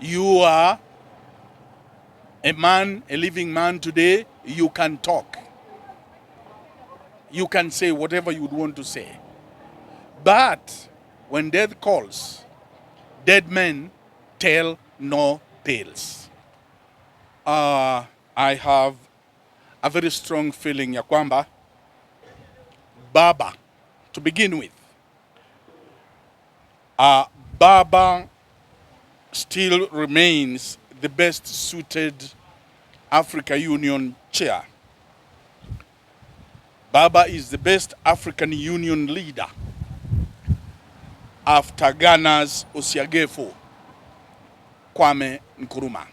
You are a man, a living man today. You can talk. You can say whatever you would want to say. But when death calls, dead men tell no tales. I have a very strong feeling ya kwamba Baba, to begin with, Baba still remains the best suited Africa Union chair. Baba is the best African Union leader after Ghana's Osiagefo, Kwame Nkrumah.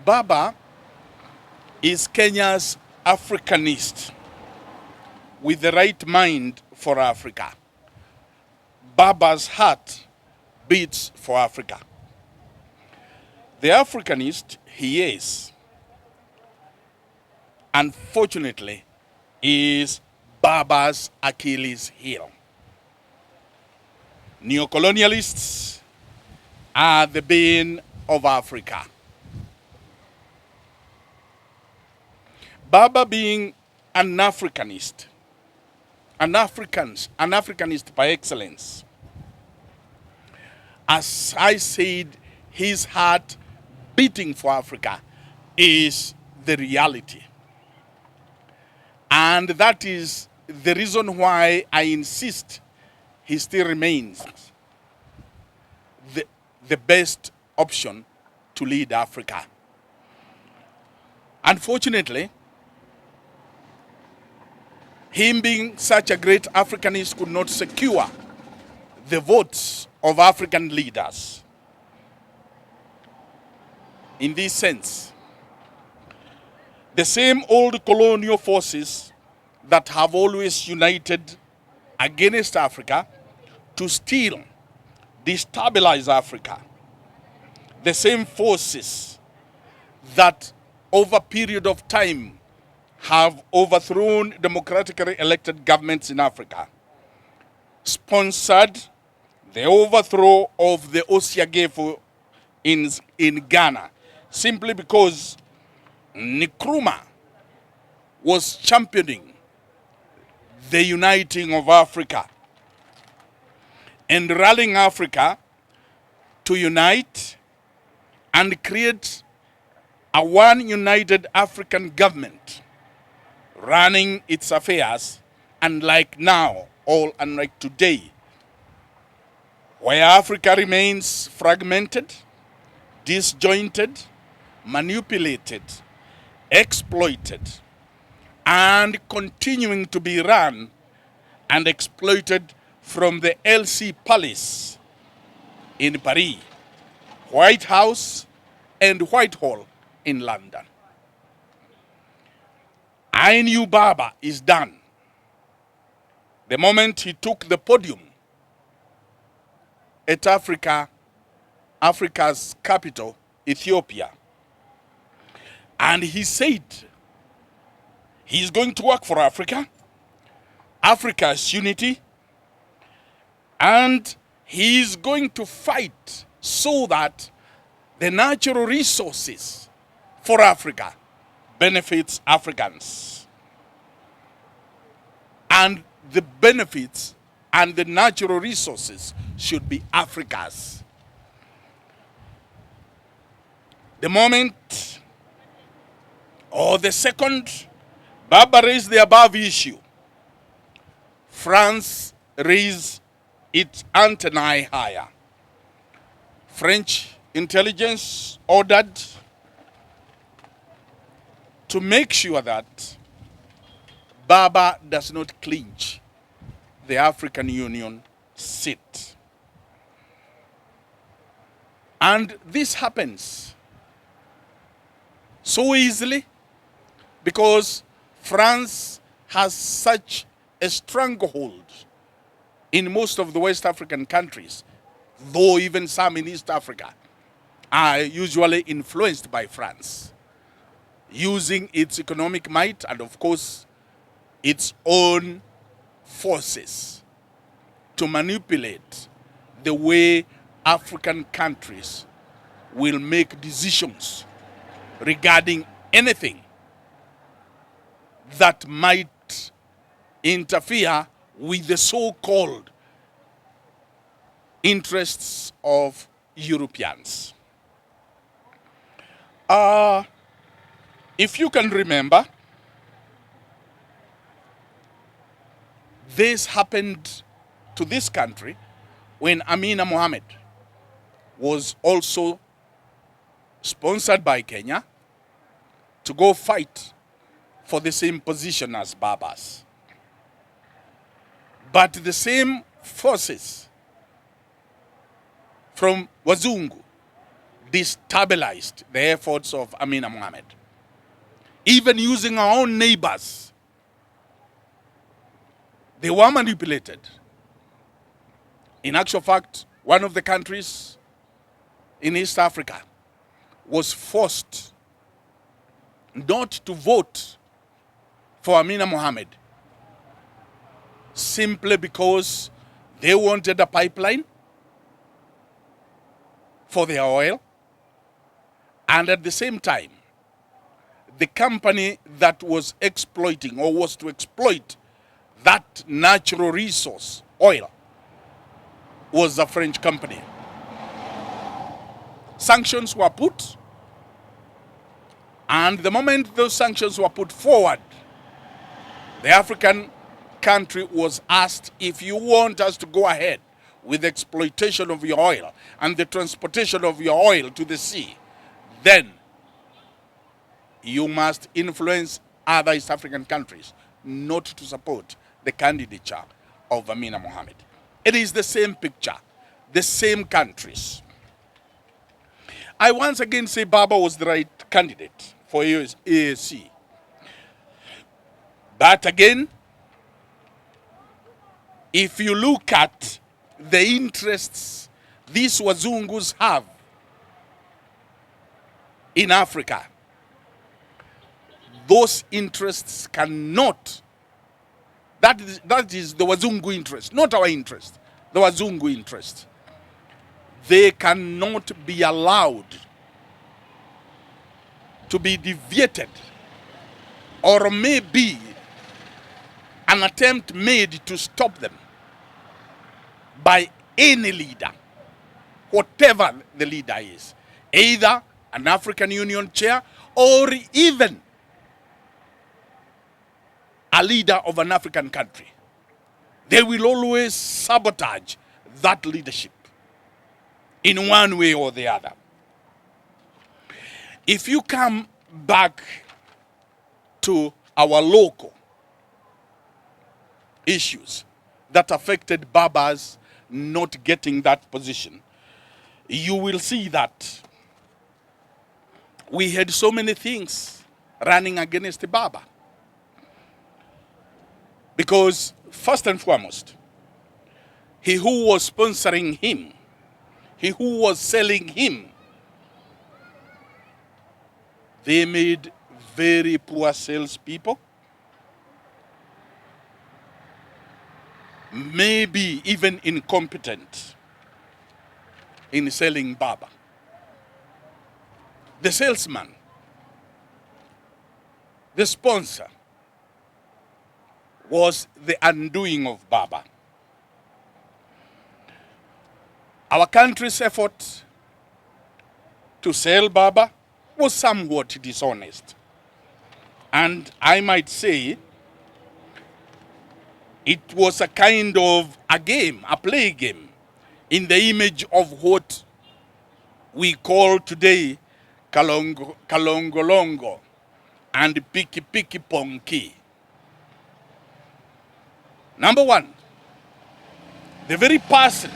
Baba is Kenya's Africanist with the right mind for Africa. Baba's heart beats for Africa. The Africanist he is, unfortunately, is Baba's Achilles heel. Neocolonialists are the bane of Africa. Baba being an Africanist, an Africanist by excellence, as I said, his heart beating for Africa is the reality. And that is the reason why I insist he still remains the best option to lead Africa. Unfortunately, him being such a great Africanist could not secure the votes of African leaders. In this sense, the same old colonial forces that have always united against Africa to steal, destabilize Africa, the same forces that over a period of time have overthrown democratically elected governments in Africa, sponsored the overthrow of the Osiagefo in Ghana, simply because Nkrumah was championing the uniting of Africa and rallying Africa to unite and create a one united African government running its affairs, unlike now, or unlike today, where Africa remains fragmented, disjointed, manipulated, exploited, and continuing to be run and exploited from the LC Palace in Paris, White House, and Whitehall in London. I knew Baba is done the moment he took the podium at Africa's capital, Ethiopia. And he said he's going to work for Africa, Africa's unity, and he's going to fight so that the natural resources for Africa benefits Africans. And the benefits and the natural resources should be Africa's. The moment or the second Baba raised the above issue, France raised its antennae higher. French intelligence ordered to make sure that Baba does not clinch the African Union seat. And this happens so easily because France has such a stronghold in most of the West African countries, though even some in East Africa are usually influenced by France, using its economic might and, of course, its own forces to manipulate the way African countries will make decisions regarding anything that might interfere with the so-called interests of Europeans. If you can remember, this happened to this country when Amina Mohammed was also sponsored by Kenya to go fight for the same position as Baba's. But the same forces from Wazungu destabilized the efforts of Amina Mohammed, even using our own neighbors. They were manipulated. In actual fact, one of the countries in East Africa was forced not to vote for Amina Mohammed simply because they wanted a pipeline for their oil, and at the same time, the company that was exploiting or was to exploit that natural resource, oil, was a French company. Sanctions were put, and the moment those sanctions were put forward, the African country was asked, if you want us to go ahead with the exploitation of your oil and the transportation of your oil to the sea, then you must influence other East African countries not to support the candidature of Amina Mohammed. It is the same picture, the same countries. I once again say Baba was the right candidate for AUC. But again, if you look at the interests these Wazungus have in Africa, those interests cannot, that is the Wazungu interest, not our interest, the Wazungu interest. They cannot be allowed to be deviated, or maybe an attempt made to stop them by any leader, whatever the leader is, either an African Union chair or even a leader of an African country. They will always sabotage that leadership in one way or the other. If you come back to our local issues that affected Baba's not getting that position, you will see that we had so many things running against Baba. Because first and foremost, he who was sponsoring him, he who was selling him, they made very poor salespeople, maybe even incompetent in selling Baba. The salesman, the sponsor, was the undoing of Baba. Our country's effort to sell Baba was somewhat dishonest. And I might say it was a kind of a game, a play game, in the image of what we call today Kalongolongo and Piki Piki Ponki. Number one, the very person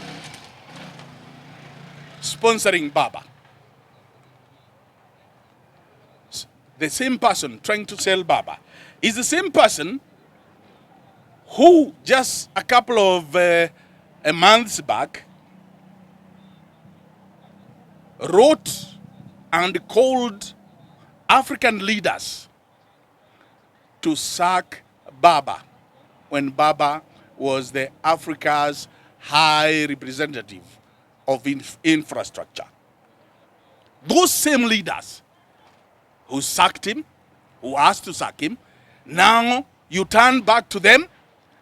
sponsoring Baba, the same person trying to sell Baba, is the same person who just a couple of months back wrote and called African leaders to sack Baba when Baba was the Africa's high representative of infrastructure. Those same leaders who sacked him, who asked to sack him, now you turn back to them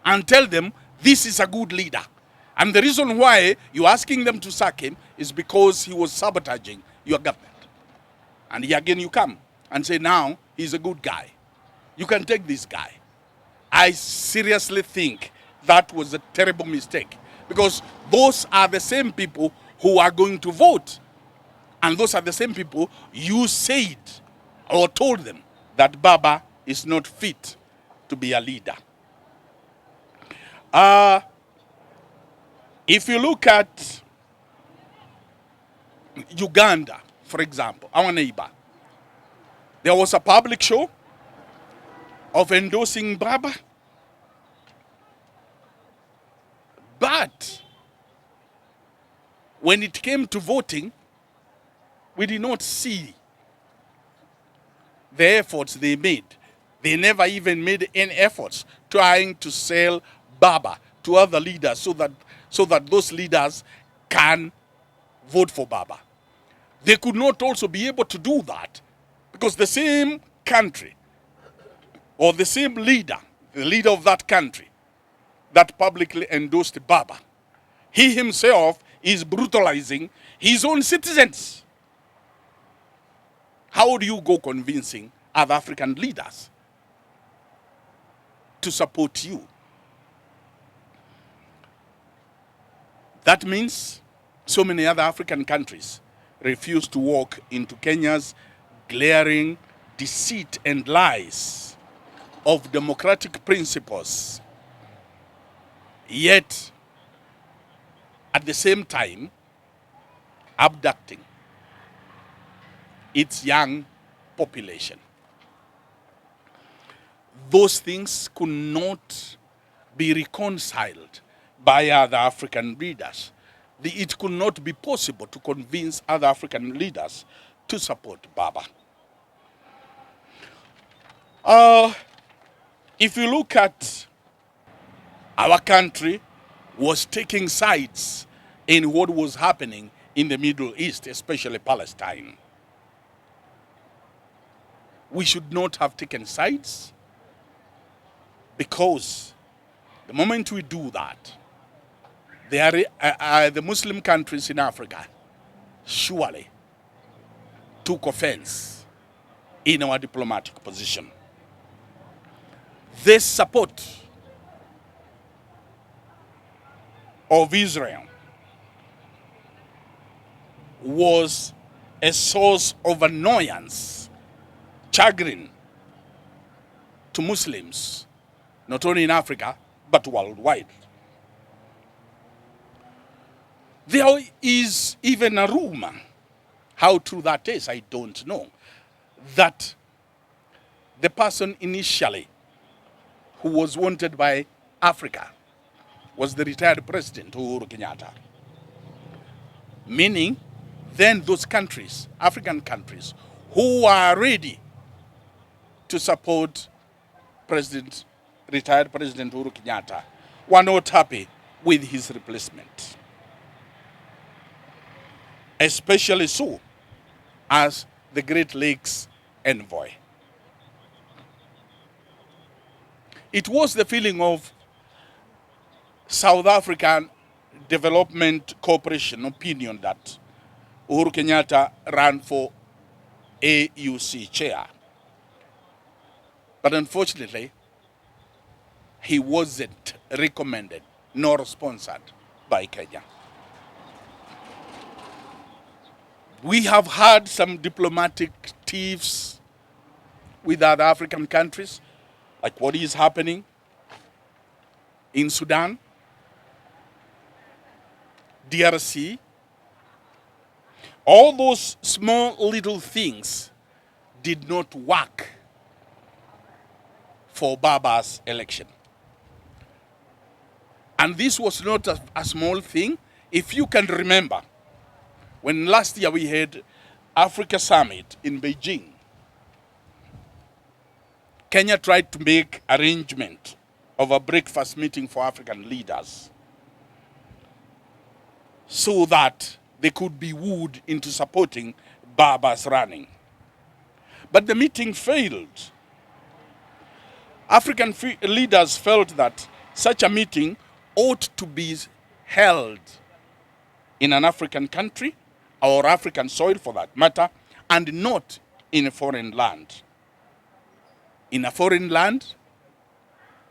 and tell them this is a good leader. And the reason why you're asking them to sack him is because he was sabotaging your government. And again you come and say now he's a good guy. You can take this guy. I seriously think that was a terrible mistake, because those are the same people who are going to vote. And those are the same people you said or told them that Baba is not fit to be a leader. If you look at Uganda, for example, our neighbor, there was a public show of endorsing Baba. But when it came to voting, we did not see the efforts they made. They never even made any efforts trying to sell Baba to other leaders so that those leaders can vote for Baba. They could not also be able to do that because the same country or the same leader, the leader of that country that publicly endorsed Baba, he himself is brutalizing his own citizens. How do you go convincing other African leaders to support you? That means so many other African countries refuse to walk into Kenya's glaring deceit and lies of democratic principles, yet at the same time abducting its young population. Those things could not be reconciled by other African leaders. It could not be possible to convince other African leaders to support Baba. If you look at our country was taking sides in what was happening in the Middle East, especially Palestine. We should not have taken sides, because the moment we do that, the Muslim countries in Africa surely took offense in our diplomatic position. This support of Israel was a source of annoyance, chagrin to Muslims, not only in Africa, but worldwide. There is even a rumor, how true that is, I don't know, that the person initially who was wanted by Africa was the retired president, Uhuru Kenyatta. Meaning, then those countries, African countries, who are ready to support retired President Uhuru Kenyatta, were not happy with his replacement. Especially so as the Great Lakes envoy. It was the feeling of South African Development Corporation opinion that Uhuru Kenyatta ran for AUC chair. But unfortunately, he wasn't recommended nor sponsored by Kenya. We have had some diplomatic tiffs with other African countries, like what is happening in Sudan, DRC. All those small little things did not work for Baba's election. And this was not a small thing. If you can remember, when last year we had Africa Summit in Beijing, Kenya tried to make arrangement of a breakfast meeting for African leaders. so that they could be wooed into supporting Baba's running. But the meeting failed. African leaders felt that such a meeting ought to be held in an African country, or African soil for that matter, and not in a foreign land. In a foreign land,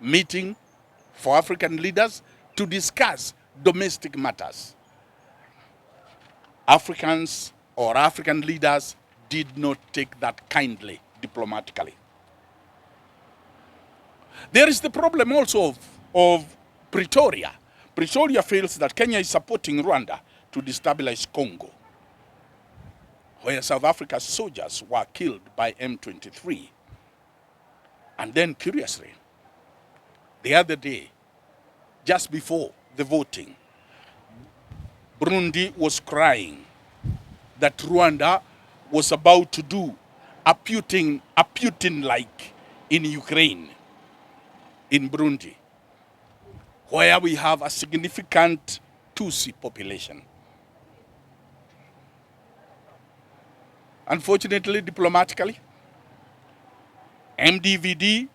meeting for African leaders to discuss domestic matters. Africans or African leaders did not take that kindly diplomatically. There is the problem also of Pretoria. Pretoria feels that Kenya is supporting Rwanda to destabilize Congo, where South Africa's soldiers were killed by M23. And then, curiously, the other day, just before the voting, Burundi was crying that Rwanda was about to do a Putin-like in Ukraine, in Burundi, where we have a significant Tutsi population. Unfortunately, diplomatically, MDVD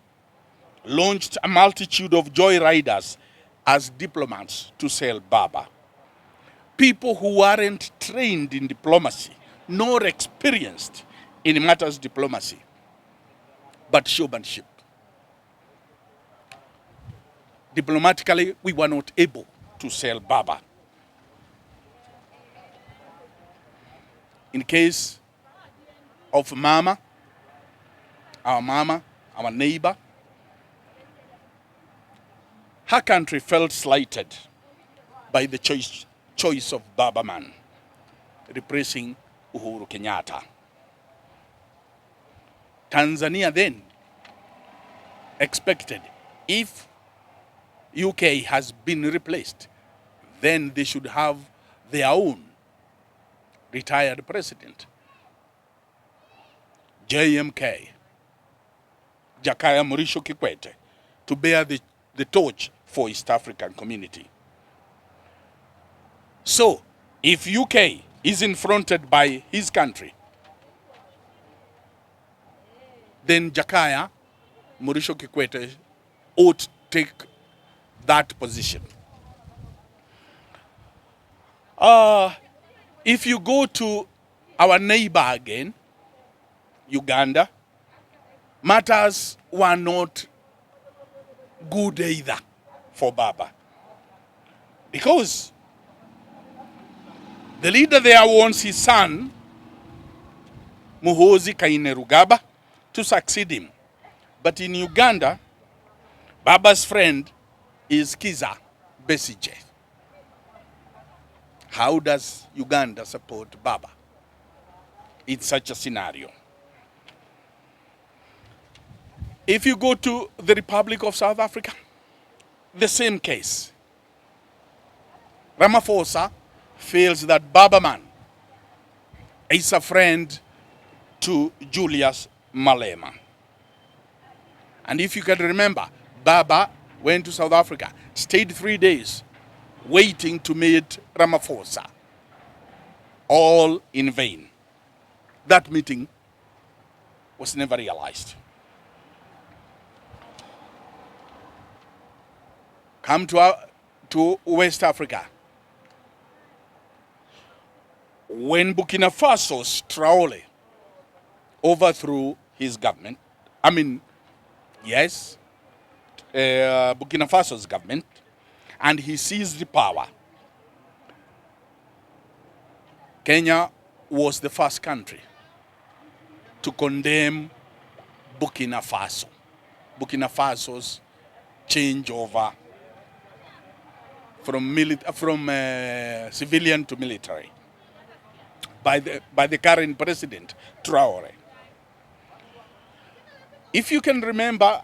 launched a multitude of joyriders as diplomats to sell Baba. People who weren't trained in diplomacy, nor experienced in matters diplomacy, but showmanship. Diplomatically, we were not able to sell Baba. In case of Mama, our neighbor, her country felt slighted by the choice of Baba man, replacing Uhuru Kenyatta. Tanzania then expected, if UK has been replaced, then they should have their own retired president, JMK, Jakaya Mrisho Kikwete, to bear the torch for East African community. So, if UK is confronted by his country, then Jakaya Mrisho Kikwete ought to take that position. If you go to our neighbor again, Uganda, matters were not good either for Baba, because the leader there wants his son, Muhoozi Kainerugaba, to succeed him. But in Uganda, Baba's friend is Kiza Besigye. How does Uganda support Baba in such a scenario? If you go to the Republic of South Africa, the same case. Ramaphosa feels that Baba man is a friend to Julius Malema. And if you can remember, Baba went to South Africa, stayed 3 days, waiting to meet Ramaphosa. All in vain. That meeting was never realized. Come to West Africa. When Burkina Faso's Traore overthrew his government, Burkina Faso's government, and he seized the power, Kenya was the first country to condemn Burkina Faso. Burkina Faso's changeover from civilian to military by the current president, Traore. If you can remember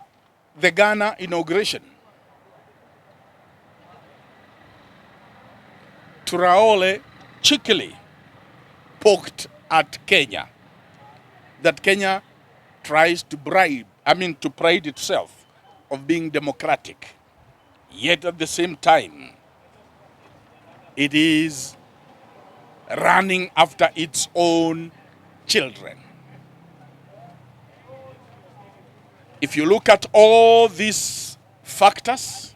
the Ghana inauguration, Traore cheekily poked at Kenya, that Kenya tries to pride itself of being democratic, yet at the same time, it is running after its own children. If you look at all these factors,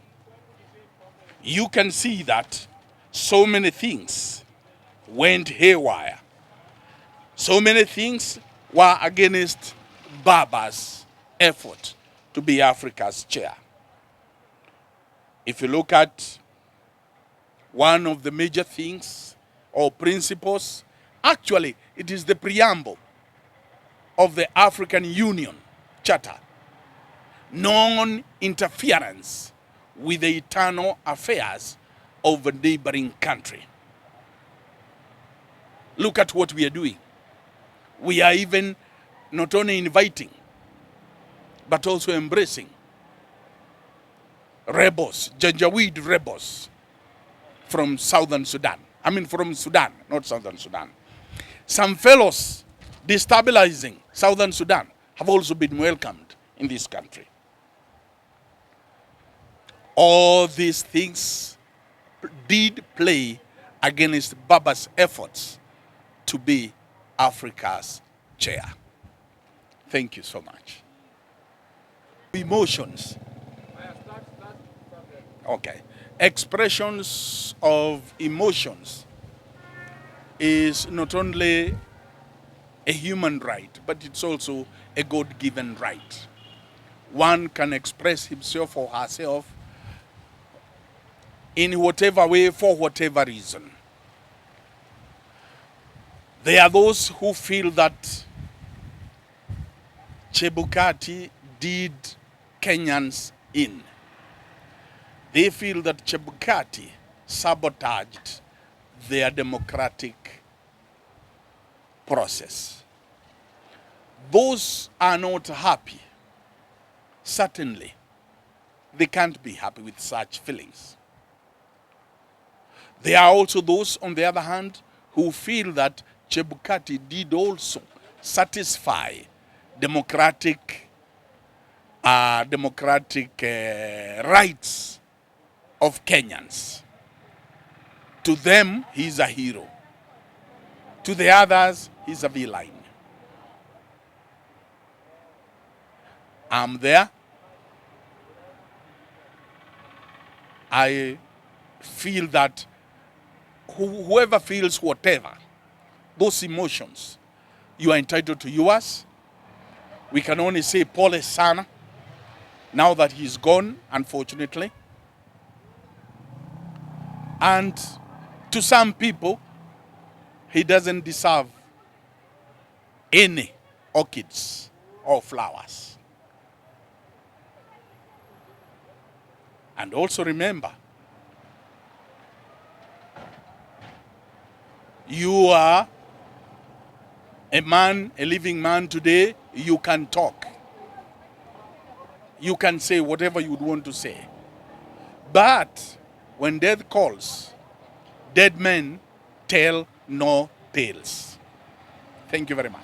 you can see that so many things went haywire. So many things were against Baba's effort to be Africa's chair. If you look at one of the major things or principles, actually it is the preamble of the African Union Charter. Non-interference with the internal affairs of a neighboring country. Look at what we are doing. We are even not only inviting, but also embracing rebels, Janjaweed rebels from Southern Sudan. I mean from Sudan, not Southern Sudan. Some fellows destabilizing Southern Sudan have also been welcomed in this country. All these things did play against Baba's efforts to be Africa's chair. Thank you so much. Emotions. Okay. Expressions of emotions is not only a human right, but it's also a God-given right. One can express himself or herself in whatever way, for whatever reason. There are those who feel that Chebukati did Kenyans in. They feel that Chebukati sabotaged their democratic process. Those are not happy. Certainly, they can't be happy with such feelings. There are also those, on the other hand, who feel that Chebukati did also satisfy democratic rights of Kenyans. To them, he's a hero. To the others, he's a villain. I'm there. I feel that whoever feels whatever, those emotions, you are entitled to yours. We can only say pole sana, now that he's gone, unfortunately. And to some people, he doesn't deserve any orchids or flowers. And also remember, you are a man, a living man today. You can talk. You can say whatever you would want to say. But when death calls, dead men tell no tales. Thank you very much.